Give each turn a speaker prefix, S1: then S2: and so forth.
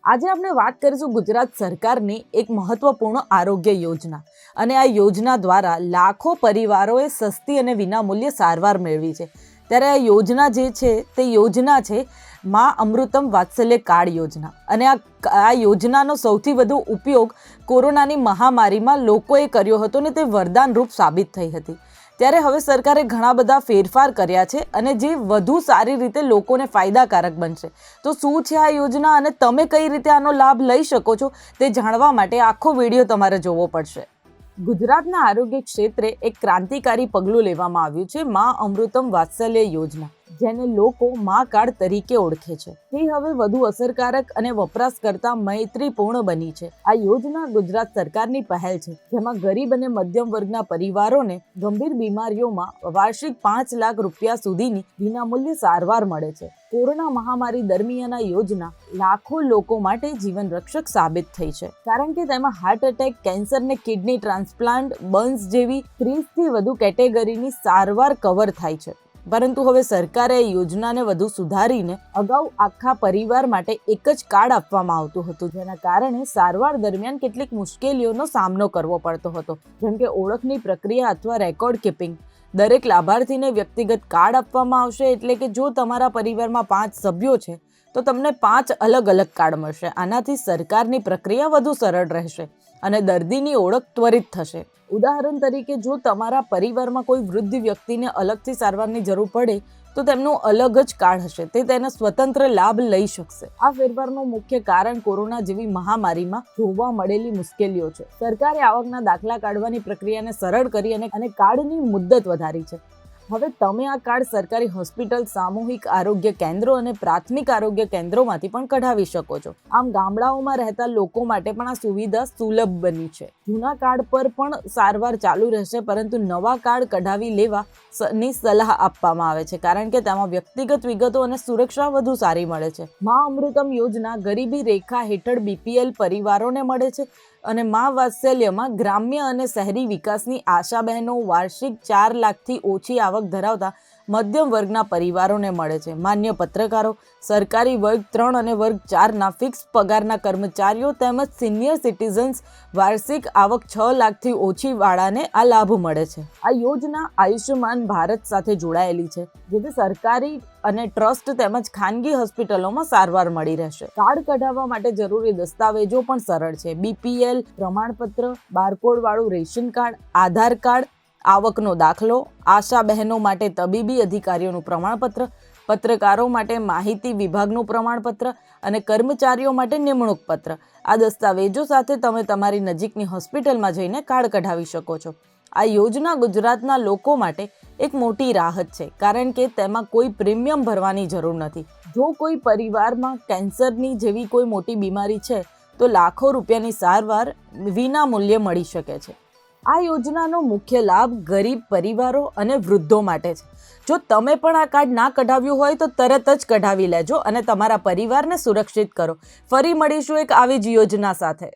S1: આજે આપણે વાત કરીશું ગુજરાત સરકારની એક મહત્વપૂર્ણ આરોગ્ય યોજના અને આ યોજના દ્વારા લાખો પરિવારોએ સસ્તી અને વિનામૂલ્યે સારવાર મેળવી છે। ત્યારે આ યોજના જે છે તે યોજના છે મા અમૃતમ વાત્સલ્ય કાર્ડ યોજના અને આ યોજનાનો સૌથી વધુ ઉપયોગ કોરોનાની મહામારીમાં લોકોએ કર્યો હતો ને તે વરદાનરૂપ સાબિત થઈ હતી। ત્યારે હવે સરકારે ઘણા બધા ફેરફાર કર્યા છે અને જે વધુ સારી રીતે લોકોને ફાયદાકારક બનશે। તો શું છે આ યોજના અને તમે કઈ રીતે આનો લાભ લઈ શકો છો તે જાણવા માટે આખો વિડીયો તમારે જોવો પડશે। ગુજરાતના આરોગ્ય ક્ષેત્રે એક ક્રાંતિકારી પગલું લેવામાં આવ્યું છે મા અમૃતમ વાત્સલ્ય યોજના, જેને લોકો મા કાર્ડ તરીકે ઓળખે છે। તે હવે વધુ અસરકારક અને વપરાશકર્તા મૈત્રીપૂર્ણ બની છે। આ યોજના ગુજરાત સરકારની પહેલ છે, જેમાં ગરીબ અને મધ્યમ વર્ગના પરિવારોને ગંભીર બીમારીઓમાં વાર્ષિક 5 લાખ રૂપિયા સુધીની વિનામૂલ્ય સારવાર મળે છે। કોરોના મહામારી દરમિયાન આ યોજના લાખો લોકો માટે જીવન રક્ષક સાબિત થઈ છે, કારણ કે તેમાં હાર્ટ એટેક, કેન્સર ને કિડની ટ્રાન્સપ્લાન્ટ, બર્ન્સ જેવી 30થી વધુ કેટેગરીની સારવાર કવર થાય છે। પરંતુ હવે સરકારે આ યોજનાને વધુ સુધારીને અગાઉ આખા પરિવાર માટે એક જ કાર્ડ આપવામાં આવતું હતું, જેના કારણે સારવાર દરમિયાન કેટલીક મુશ્કેલીઓનો સામનો કરવો પડતો હતો, જેમ કે ઓળખની પ્રક્રિયા અથવા રેકોર્ડ કીપિંગ। દરેક લાભાર્થીને વ્યક્તિગત કાર્ડ આપવામાં આવશે, એટલે કે જો તમારા પરિવારમાં 5 સભ્યો છે તો તમને 5 અલગ અલગ કાર્ડ મળશે। આનાથી સરકારની પ્રક્રિયા વધુ સરળ રહેશે અને દર્દીની ઓળખ ત્વરિત થશે। ઉદાહરણ તરીકે, જો તમારા પરિવારમાં કોઈ વૃદ્ધ વ્યક્તિને અલગથી સારવારની જરૂર પડે તો તેમનું અલગ જ કાર્ડ હશે, તે તેનો સ્વતંત્ર લાભ લઈ શકશે। આ ફેરફારનું મુખ્ય કારણ કોરોના જેવી મહામારીમાં જોવા મળેલી મુશ્કેલીઓ છે। સરકારે આવકના દાખલા કાઢવાની પ્રક્રિયાને સરળ કરી અને કાર્ડની મુદ્દત વધારી છે। હવે તમે આ કાર્ડ સરકારી હોસ્પિટલ, સામૂહિક આરોગ્ય કેન્દ્રો અને પ્રાથમિક આરોગ્ય કેન્દ્રોમાંથી પણ કઢાવી શકો છો। આમ ગામડાઓમાં રહેતા લોકો માટે પણ આ સુવિધા સુલભ બની છે। જૂના કાર્ડ પર પણ સારવાર ચાલુ રહેશે, પરંતુ નવા કાર્ડ કઢાવી લેવાની સલાહ આપવામાં આવે છે, કારણ કે તેમાં વ્યક્તિગત વિગતો અને સુરક્ષા વધુ સારી મળે છે। મા અમૃતમ યોજના ગરીબી રેખા હેઠળ BPL પરિવારોને મળે છે અને મા વાત્સલ્યમાં ગ્રામ્ય અને શહેરી વિકાસની આશા બહેનો, વાર્ષિક 4 લાખથી ઓછી આવક ધરાવતા મધ્યમ વર્ગના પરિવારોને મળે છે। માન્ય પત્રકારો, સરકારી વર્ગ 3 અને વર્ગ 4ના ફિક્સ પગારના કર્મચારીઓ તેમજ સિનિયર સિટીઝન્સ વાર્ષિક આવક 6 લાખથી ઓછી વાળાને આ લાભ મળે છે। આ યોજના આયુષ્યમાન ભારત સાથે જોડાયેલી છે, જેથી સરકારી અને ટ્રસ્ટ તેમજ ખાનગી હોસ્પિટલોમાં સારવાર મળી રહેશે। કાર્ડ કઢાવવા માટે જરૂરી દસ્તાવેજો પણ સરળ છે। BPL પ્રમાણપત્ર, બારકોડ વાળું રેશન કાર્ડ, આધાર કાર્ડ, આવકનો દાખલો, આશા બહેનો માટે તબીબી અધિકારીઓનું પ્રમાણપત્ર, પત્રકારો માટે માહિતી વિભાગનું પ્રમાણપત્ર અને કર્મચારીઓ માટે નિમણૂક પત્ર। આ દસ્તાવેજો સાથે તમે તમારી નજીકની હોસ્પિટલમાં જઈને કાર્ડ કઢાવી શકો છો। આ યોજના ગુજરાતના લોકો માટે એક મોટી રાહત છે, કારણ કે તેમાં કોઈ પ્રીમિયમ ભરવાની જરૂર નથી। જો કોઈ પરિવારમાં કેન્સરની જેવી કોઈ મોટી બીમારી છે તો લાખો રૂપિયાની સારવાર વિના મૂલ્યે મળી શકે છે। આ યોજનાનો મુખ્ય લાભ ગરીબ પરિવારો અને વૃદ્ધો માટે છે। જો તમે પણ આ કાર્ડ ના કઢાવ્યું હોય તો તરત જ કઢાવી લેજો અને તમારા પરિવારને સુરક્ષિત કરો। ફરી મળીશું એક આવી જ યોજના સાથે।